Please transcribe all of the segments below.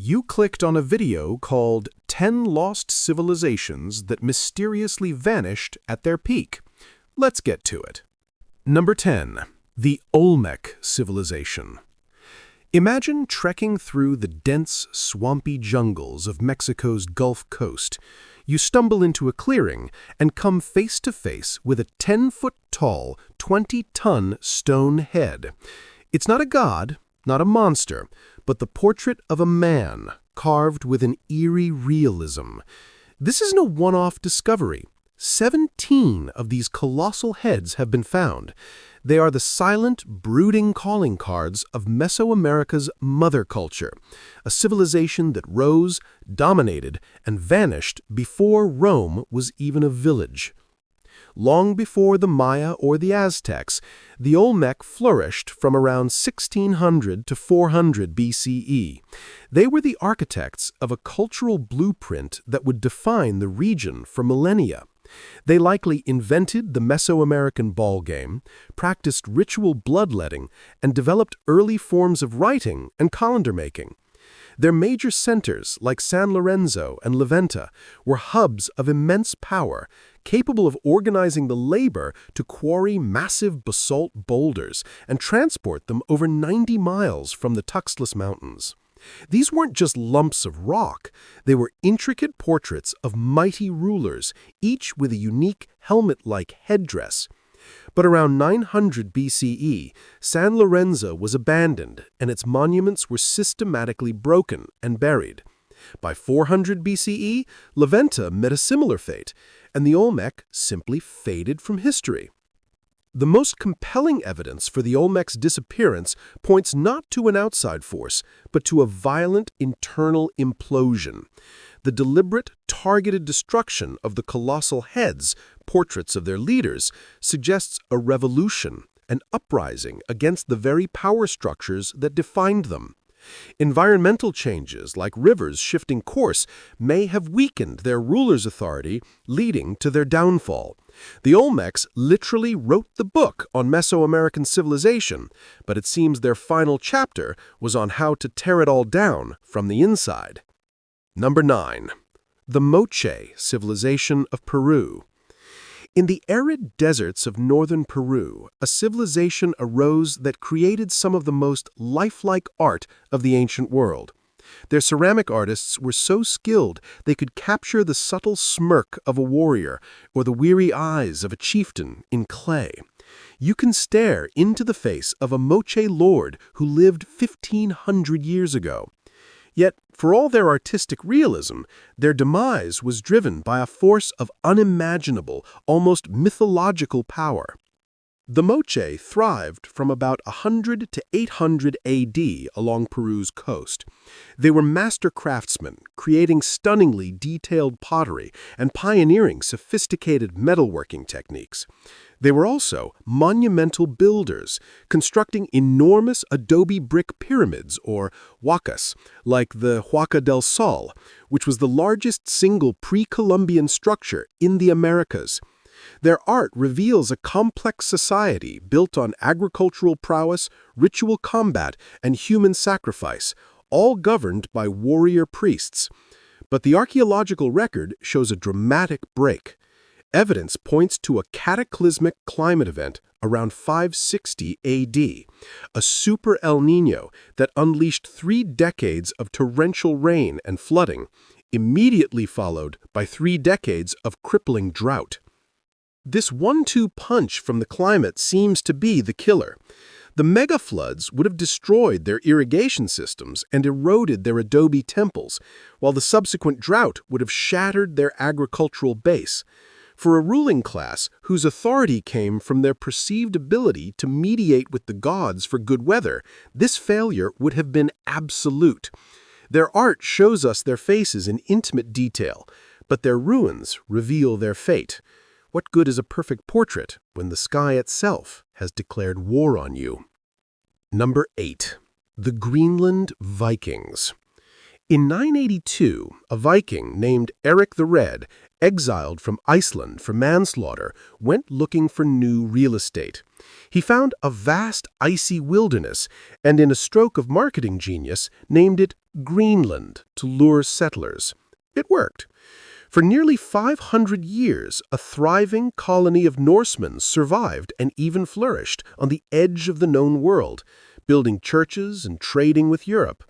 You clicked on a video called 10 Lost Civilizations That Mysteriously Vanished at Their Peak. Let's get to it. Number 10. The Olmec Civilization. Imagine trekking through the dense, swampy jungles of Mexico's Gulf Coast. You stumble into a clearing and come face to face with a 10-foot-tall, 20-ton stone head. It's not a god, not a monster, but the portrait of a man carved with an eerie realism. This isn't a one-off discovery. 17 of these colossal heads have been found. They are the silent, brooding calling cards of Mesoamerica's mother culture, a civilization that rose, dominated, and vanished before Rome was even a village. Long before the Maya or the Aztecs, the Olmec flourished from around 1600 to 400 BCE. They were the architects of a cultural blueprint that would define the region for millennia. They likely invented the Mesoamerican ball game, practiced ritual bloodletting, and developed early forms of writing and calendar making. Their major centers, like San Lorenzo and Levanta, were hubs of immense power, capable of organizing the labor to quarry massive basalt boulders and transport them over 90 miles from the Tuxtlas Mountains. These weren't just lumps of rock. They were intricate portraits of mighty rulers, each with a unique helmet-like headdress. But around 900 BCE, San Lorenzo was abandoned, and its monuments were systematically broken and buried. By 400 BCE, Levanta met a similar fate, and the Olmec simply faded from history. The most compelling evidence for the Olmec's disappearance points not to an outside force, but to a violent internal implosion. The deliberate, targeted destruction of the colossal heads, portraits of their leaders, suggests a revolution, an uprising against the very power structures that defined them. Environmental changes, like rivers shifting course, may have weakened their rulers' authority, leading to their downfall. The Olmecs literally wrote the book on Mesoamerican civilization, but it seems their final chapter was on how to tear it all down from the inside. Number 9. The Moche civilization of Peru. In the arid deserts of northern Peru, a civilization arose that created some of the most lifelike art of the ancient world. Their ceramic artists were so skilled they could capture the subtle smirk of a warrior or the weary eyes of a chieftain in clay. You can stare into the face of a Moche lord who lived 1,500 years ago. Yet, for all their artistic realism, their demise was driven by a force of unimaginable, almost mythological power. The Moche thrived from about 100 to 800 AD along Peru's coast. They were master craftsmen, creating stunningly detailed pottery and pioneering sophisticated metalworking techniques. They were also monumental builders, constructing enormous adobe brick pyramids, or huacas, like the Huaca del Sol, which was the largest single pre-Columbian structure in the Americas. Their art reveals a complex society built on agricultural prowess, ritual combat, and human sacrifice, all governed by warrior priests. But the archaeological record shows a dramatic break. Evidence points to a cataclysmic climate event around 560 AD, a super El Niño that unleashed 3 decades of torrential rain and flooding, immediately followed by 3 decades of crippling drought. This 1-2 punch from the climate seems to be the killer. The mega-floods would have destroyed their irrigation systems and eroded their adobe temples, while the subsequent drought would have shattered their agricultural base. For a ruling class whose authority came from their perceived ability to mediate with the gods for good weather, this failure would have been absolute. Their art shows us their faces in intimate detail, but their ruins reveal their fate. What good is a perfect portrait when the sky itself has declared war on you? Number 8. The Greenland Vikings. In 982, a Viking named Eric the Red, exiled from Iceland for manslaughter, went looking for new real estate. He found a vast icy wilderness and, in a stroke of marketing genius, named it Greenland to lure settlers. It worked. For nearly 500 years, a thriving colony of Norsemen survived and even flourished on the edge of the known world, building churches and trading with Europe.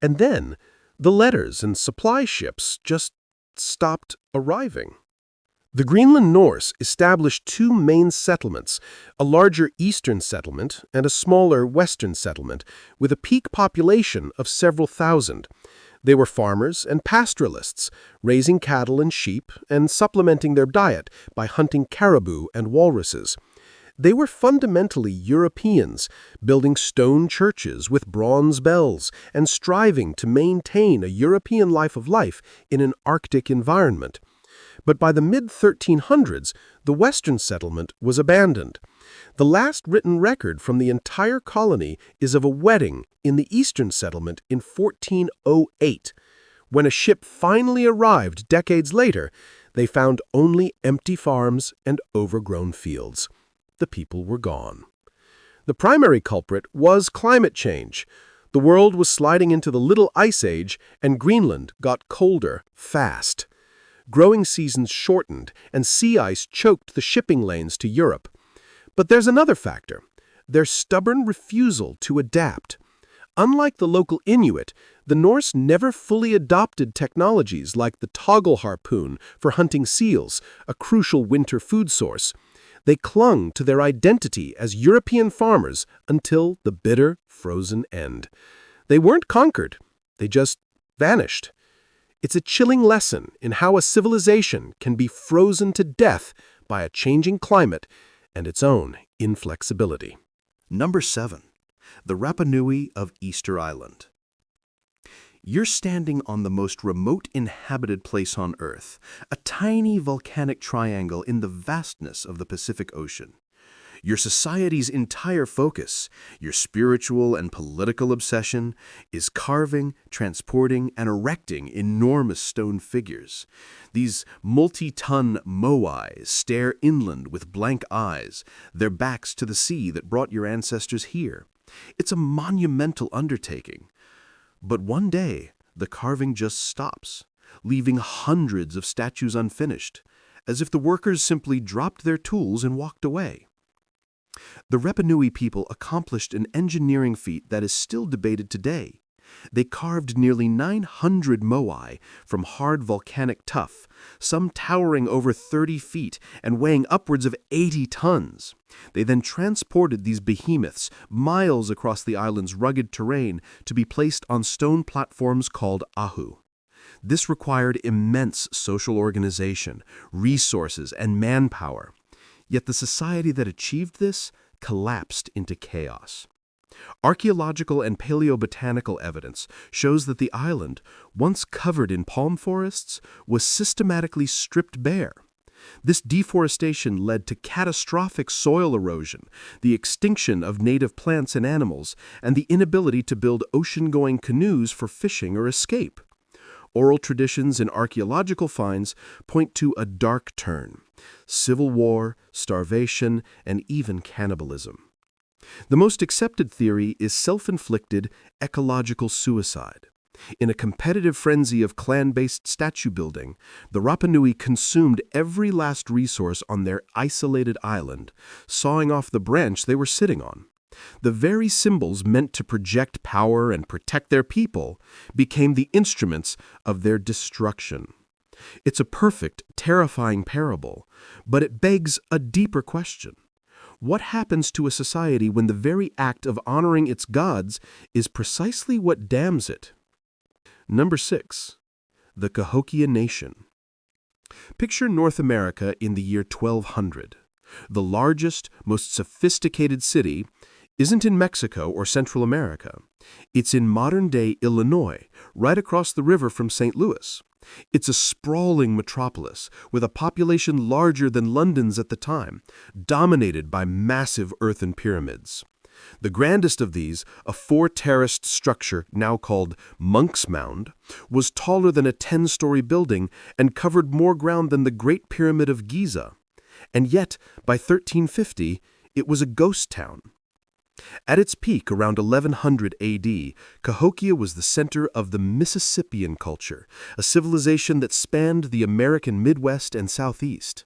And then, the letters and supply ships just stopped arriving. The Greenland Norse established two main settlements, a larger eastern settlement and a smaller western settlement, with a peak population of several thousand. They were farmers and pastoralists, raising cattle and sheep and supplementing their diet by hunting caribou and walruses. They were fundamentally Europeans, building stone churches with bronze bells and striving to maintain a European life in an Arctic environment. But by the mid-1300s, the Western settlement was abandoned. The last written record from the entire colony is of a wedding in the Eastern settlement in 1408. When a ship finally arrived decades later, they found only empty farms and overgrown fields. The people were gone. The primary culprit was climate change. The world was sliding into the Little Ice Age, and Greenland got colder fast. Growing seasons shortened, and sea ice choked the shipping lanes to Europe. But there's another factor: their stubborn refusal to adapt. Unlike the local Inuit, the Norse never fully adopted technologies like the toggle harpoon for hunting seals, a crucial winter food source. They clung to their identity as European farmers until the bitter, frozen end. They weren't conquered. They just vanished. It's a chilling lesson in how a civilization can be frozen to death by a changing climate and its own inflexibility. Number 7. The Rapanoui of Easter Island. You're standing on the most remote inhabited place on Earth, a tiny volcanic triangle in the vastness of the Pacific Ocean. Your society's entire focus, your spiritual and political obsession, is carving, transporting, and erecting enormous stone figures. These multi-ton moai stare inland with blank eyes, their backs to the sea that brought your ancestors here. It's a monumental undertaking. But one day, the carving just stops, leaving hundreds of statues unfinished, as if the workers simply dropped their tools and walked away. The Rapanoui people accomplished an engineering feat that is still debated today. They carved nearly 900 moai from hard volcanic tuff, some towering over 30 feet and weighing upwards of 80 tons. They then transported these behemoths miles across the island's rugged terrain to be placed on stone platforms called ahu. This required immense social organization, resources, and manpower. Yet the society that achieved this collapsed into chaos. Archaeological and paleobotanical evidence shows that the island, once covered in palm forests, was systematically stripped bare. This deforestation led to catastrophic soil erosion, the extinction of native plants and animals, and the inability to build ocean-going canoes for fishing or escape. Oral traditions and archaeological finds point to a dark turn: civil war, starvation, and even cannibalism. The most accepted theory is self-inflicted ecological suicide. In a competitive frenzy of clan-based statue building, the Rapanui consumed every last resource on their isolated island, sawing off the branch they were sitting on. The very symbols meant to project power and protect their people became the instruments of their destruction. It's a perfect, terrifying parable, but it begs a deeper question. What happens to a society when the very act of honoring its gods is precisely what damns it? Number 6. The Cahokia Nation. Picture North America in the year 1200. The largest, most sophisticated city isn't in Mexico or Central America. It's in modern-day Illinois, right across the river from St. Louis. It's a sprawling metropolis with a population larger than London's at the time, dominated by massive earthen pyramids. The grandest of these, a four-terraced structure now called Monk's Mound, was taller than a 10-story building and covered more ground than the Great Pyramid of Giza. And yet, by 1350, it was a ghost town. At its peak around 1100 AD, Cahokia was the center of the Mississippian culture, a civilization that spanned the American Midwest and Southeast.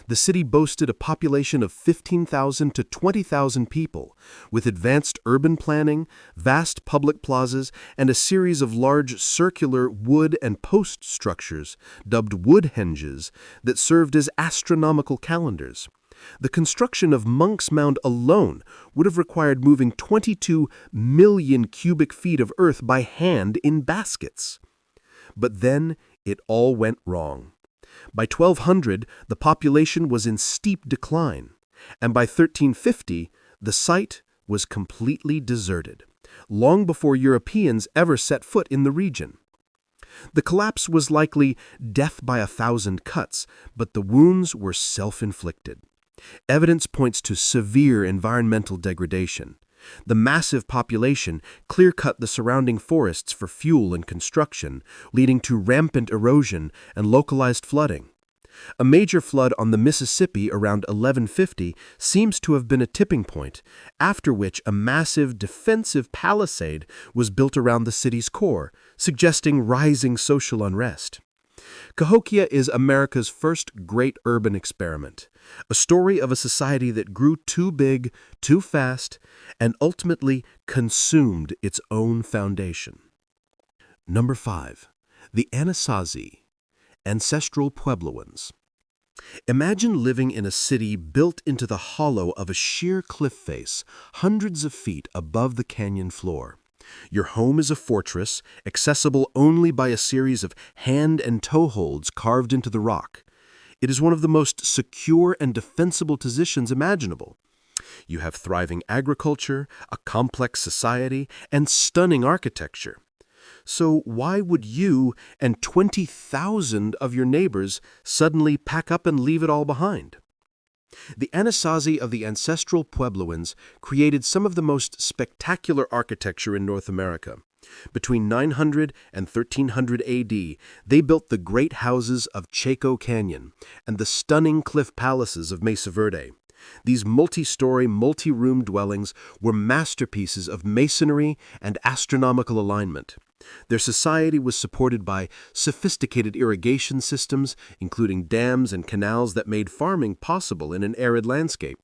The city boasted a population of 15,000 to 20,000 people, with advanced urban planning, vast public plazas, and a series of large circular wood and post structures, dubbed woodhenges, that served as astronomical calendars. The construction of Monk's Mound alone would have required moving 22 million cubic feet of earth by hand in baskets. But then it all went wrong. By 1200, the population was in steep decline, and by 1350, the site was completely deserted, long before Europeans ever set foot in the region. The collapse was likely death by 1,000 cuts, but the wounds were self-inflicted. Evidence points to severe environmental degradation. The massive population clear-cut the surrounding forests for fuel and construction, leading to rampant erosion and localized flooding. A major flood on the Mississippi around 1150 seems to have been a tipping point, after which a massive defensive palisade was built around the city's core, suggesting rising social unrest. Cahokia is America's first great urban experiment, a story of a society that grew too big, too fast, and ultimately consumed its own foundation. Number 5. The Anasazi, ancestral Puebloans. Imagine living in a city built into the hollow of a sheer cliff face, hundreds of feet above the canyon floor. Your home is a fortress, accessible only by a series of hand and toe holds carved into the rock. It is one of the most secure and defensible positions imaginable. You have thriving agriculture, a complex society, and stunning architecture. So why would you and 20,000 of your neighbors suddenly pack up and leave it all behind? The Anasazi of the ancestral Puebloans created some of the most spectacular architecture in North America. Between 900 and 1300 AD, they built the great houses of Chaco Canyon and the stunning cliff palaces of Mesa Verde. These multi-story, multi-room dwellings were masterpieces of masonry and astronomical alignment. Their society was supported by sophisticated irrigation systems, including dams and canals that made farming possible in an arid landscape.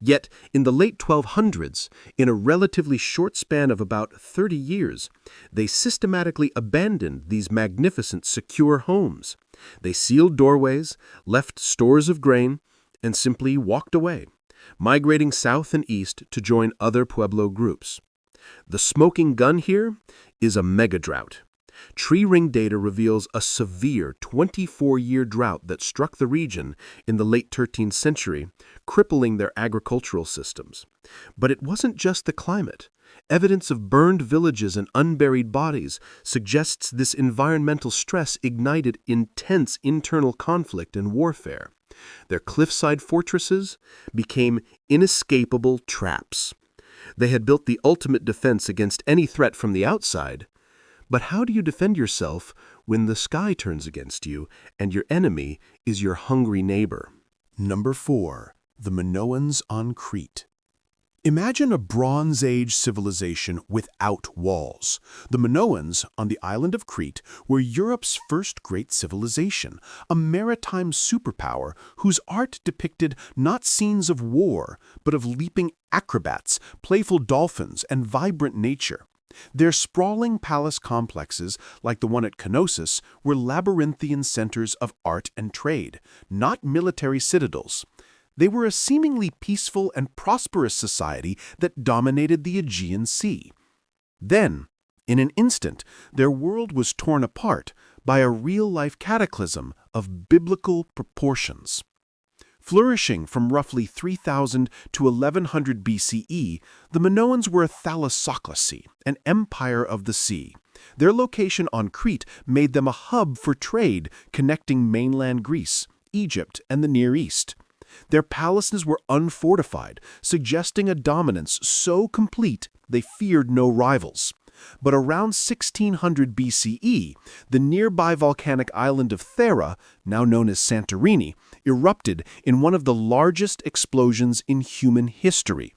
Yet, in the late 1200s, in a relatively short span of about 30 years, they systematically abandoned these magnificent, secure homes. They sealed doorways, left stores of grain, and simply walked away, migrating south and east to join other Pueblo groups. The smoking gun here is a megadrought. Tree ring data reveals a severe 24-year drought that struck the region in the late 13th century, crippling their agricultural systems. But it wasn't just the climate. Evidence of burned villages and unburied bodies suggests this environmental stress ignited intense internal conflict and warfare. Their cliffside fortresses became inescapable traps. They had built the ultimate defense against any threat from the outside. But how do you defend yourself when the sky turns against you and your enemy is your hungry neighbor? Number 4. The Minoans on Crete. Imagine a Bronze Age civilization without walls. The Minoans on the island of Crete were Europe's first great civilization, a maritime superpower whose art depicted not scenes of war, but of leaping acrobats, playful dolphins, and vibrant nature. Their sprawling palace complexes, like the one at Knossos, were labyrinthian centers of art and trade, not military citadels. They were a seemingly peaceful and prosperous society that dominated the Aegean Sea. Then, in an instant, their world was torn apart by a real-life cataclysm of biblical proportions. Flourishing from roughly 3000 to 1100 BCE, the Minoans were a thalassocracy, an empire of the sea. Their location on Crete made them a hub for trade connecting mainland Greece, Egypt, and the Near East. Their palaces were unfortified, suggesting a dominance so complete they feared no rivals. But around 1600 BCE, the nearby volcanic island of Thera, now known as Santorini, erupted in one of the largest explosions in human history.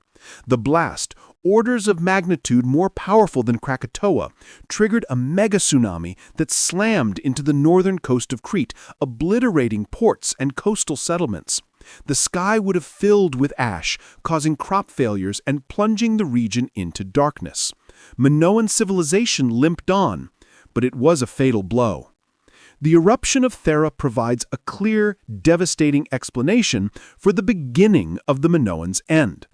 The blast, orders of magnitude more powerful than Krakatoa, triggered a mega tsunami that slammed into the northern coast of Crete, obliterating ports and coastal settlements. The sky would have filled with ash, causing crop failures and plunging the region into darkness. Minoan civilization limped on, but it was a fatal blow. The eruption of Thera provides a clear, devastating explanation for the beginning of the Minoans' end.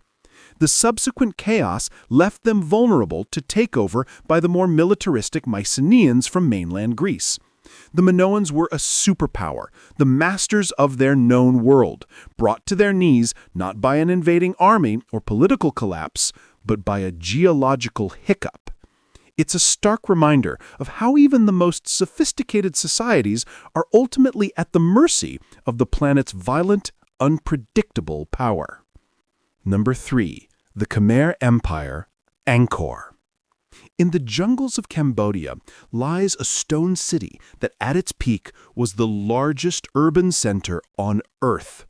The subsequent chaos left them vulnerable to takeover by the more militaristic Mycenaeans from mainland Greece. The Minoans were a superpower, the masters of their known world, brought to their knees not by an invading army or political collapse, but by a geological hiccup. It's a stark reminder of how even the most sophisticated societies are ultimately at the mercy of the planet's violent, unpredictable power. Number 3. The Khmer Empire, Angkor. In the jungles of Cambodia lies a stone city that at its peak was the largest urban center on Earth.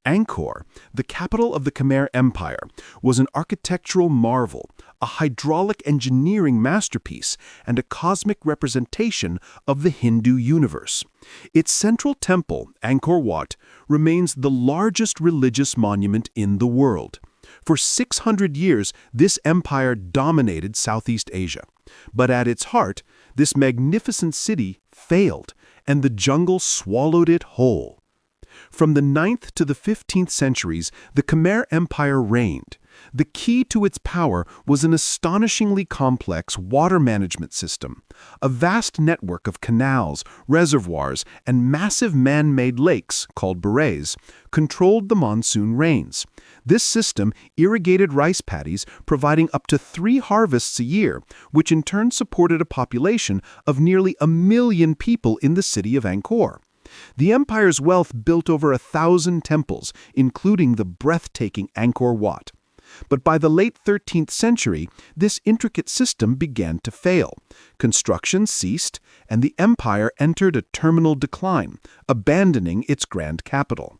Angkor, the capital of the Khmer Empire, was an architectural marvel, a hydraulic engineering masterpiece, and a cosmic representation of the Hindu universe. Its central temple, Angkor Wat, remains the largest religious monument in the world. For 600 years, this empire dominated Southeast Asia. But at its heart, this magnificent city failed, and the jungle swallowed it whole. From the 9th to the 15th centuries, the Khmer Empire reigned. The key to its power was an astonishingly complex water management system. A vast network of canals, reservoirs, and massive man-made lakes, called barays, controlled the monsoon rains. This system irrigated rice paddies, providing up to 3 harvests a year, which in turn supported a population of nearly 1 million people in the city of Angkor. The empire's wealth built over 1,000 temples, including the breathtaking Angkor Wat. But by the late 13th century, this intricate system began to fail. Construction ceased, and the empire entered a terminal decline, abandoning its grand capital.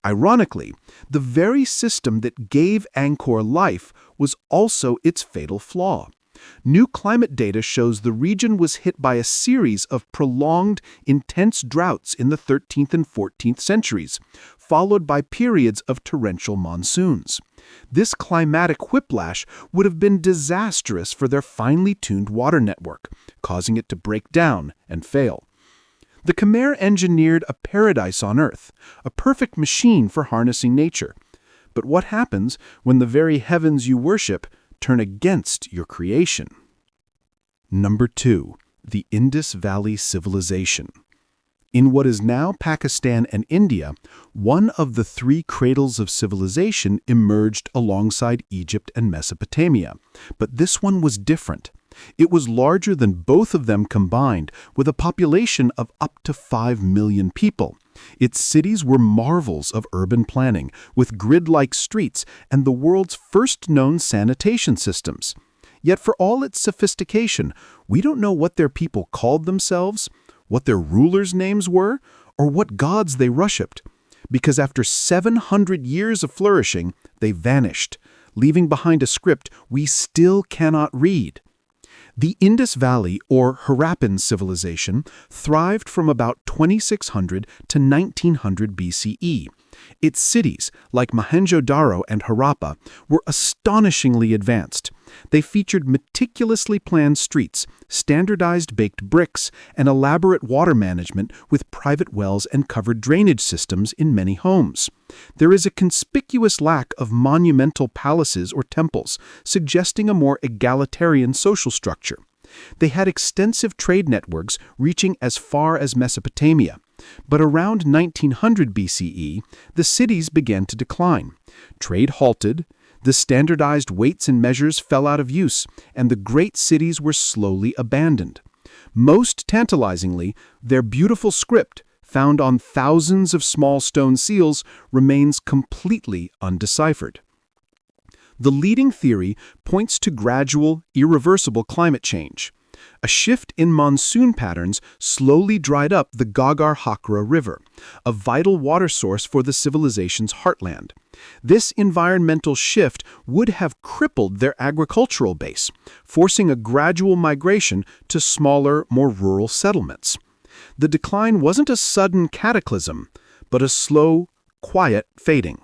Ironically, the very system that gave Angkor life was also its fatal flaw. New climate data shows the region was hit by a series of prolonged, intense droughts in the 13th and 14th centuries, followed by periods of torrential monsoons. This climatic whiplash would have been disastrous for their finely tuned water network, causing it to break down and fail. The Khmer engineered a paradise on Earth, a perfect machine for harnessing nature. But what happens when the very heavens you worship turn against your creation? Number 2. The Indus Valley Civilization. In what is now Pakistan and India, one of the 3 cradles of civilization emerged alongside Egypt and Mesopotamia. But this one was different. It was larger than both of them combined, with a population of up to 5 million people. Its cities were marvels of urban planning, with grid-like streets and the world's first known sanitation systems. Yet for all its sophistication, we don't know what their people called themselves, what their rulers' names were, or what gods they worshipped. Because after 700 years of flourishing, they vanished, leaving behind a script we still cannot read. The Indus Valley, or Harappan civilization, thrived from about 2600 to 1900 BCE. Its cities, like Mohenjo-Daro and Harappa, were astonishingly advanced. They featured meticulously planned streets, standardized baked bricks, and elaborate water management with private wells and covered drainage systems in many homes. There is a conspicuous lack of monumental palaces or temples, suggesting a more egalitarian social structure. They had extensive trade networks reaching as far as Mesopotamia. But around 1900 BCE, the cities began to decline. Trade halted, the standardized weights and measures fell out of use, and the great cities were slowly abandoned. Most tantalizingly, their beautiful script, found on thousands of small stone seals, remains completely undeciphered. The leading theory points to gradual, irreversible climate change. A shift in monsoon patterns slowly dried up the Gagar-Hakra River, a vital water source for the civilization's heartland. This environmental shift would have crippled their agricultural base, forcing a gradual migration to smaller, more rural settlements. The decline wasn't a sudden cataclysm, but a slow, quiet fading.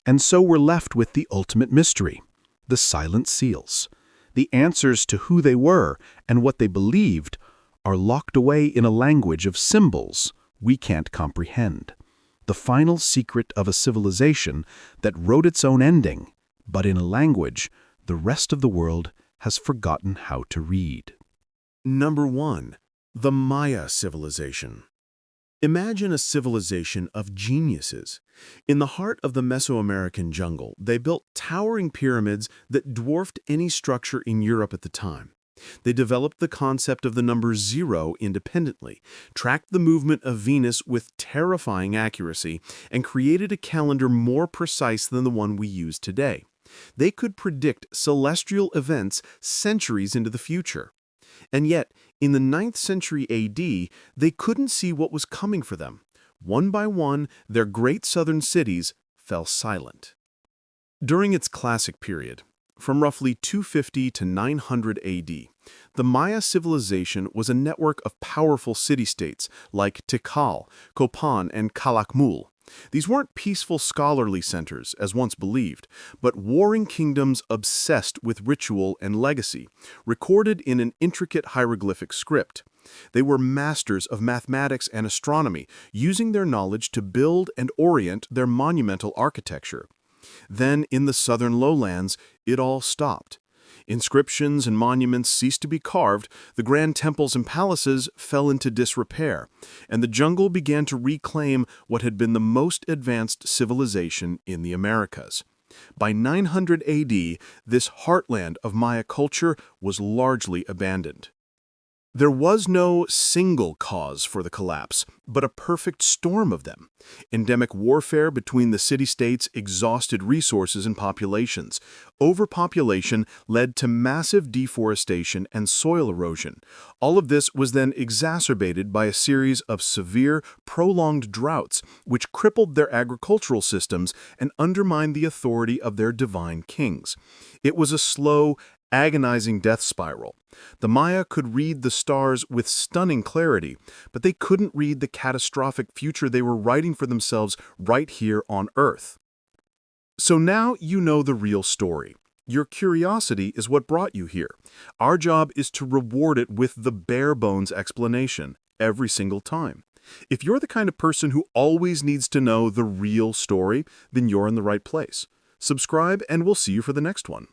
And so we're left with the ultimate mystery, the silent seals. The answers to who they were and what they believed are locked away in a language of symbols we can't comprehend. The final secret of a civilization that wrote its own ending, but in a language the rest of the world has forgotten how to read. Number 1. The Maya civilization. Imagine a civilization of geniuses. In the heart of the Mesoamerican jungle, they built towering pyramids that dwarfed any structure in Europe at the time. They developed the concept of the number 0 independently, tracked the movement of Venus with terrifying accuracy, and created a calendar more precise than the one we use today. They could predict celestial events centuries into the future. And yet, in the 9th century AD, they couldn't see what was coming for them. One by one, their great southern cities fell silent. During its classic period, from roughly 250 to 900 AD, the Maya civilization was a network of powerful city-states like Tikal, Copan, and Calakmul. These weren't peaceful scholarly centers, as once believed, but warring kingdoms obsessed with ritual and legacy, recorded in an intricate hieroglyphic script. They were masters of mathematics and astronomy, using their knowledge to build and orient their monumental architecture. Then, in the southern lowlands, it all stopped. Inscriptions and monuments ceased to be carved, the grand temples and palaces fell into disrepair, and the jungle began to reclaim what had been the most advanced civilization in the Americas. By 900 AD, this heartland of Maya culture was largely abandoned. There was no single cause for the collapse, but a perfect storm of them. Endemic warfare between the city-states exhausted resources and populations. Overpopulation led to massive deforestation and soil erosion. All of this was then exacerbated by a series of severe, prolonged droughts, which crippled their agricultural systems and undermined the authority of their divine kings. It was a slow, agonizing death spiral. The Maya could read the stars with stunning clarity, but they couldn't read the catastrophic future they were writing for themselves right here on Earth. So now you know the real story. Your curiosity is what brought you here. Our job is to reward it with the bare-bones explanation every single time. If you're the kind of person who always needs to know the real story, then you're in the right place. Subscribe, and we'll see you for the next one.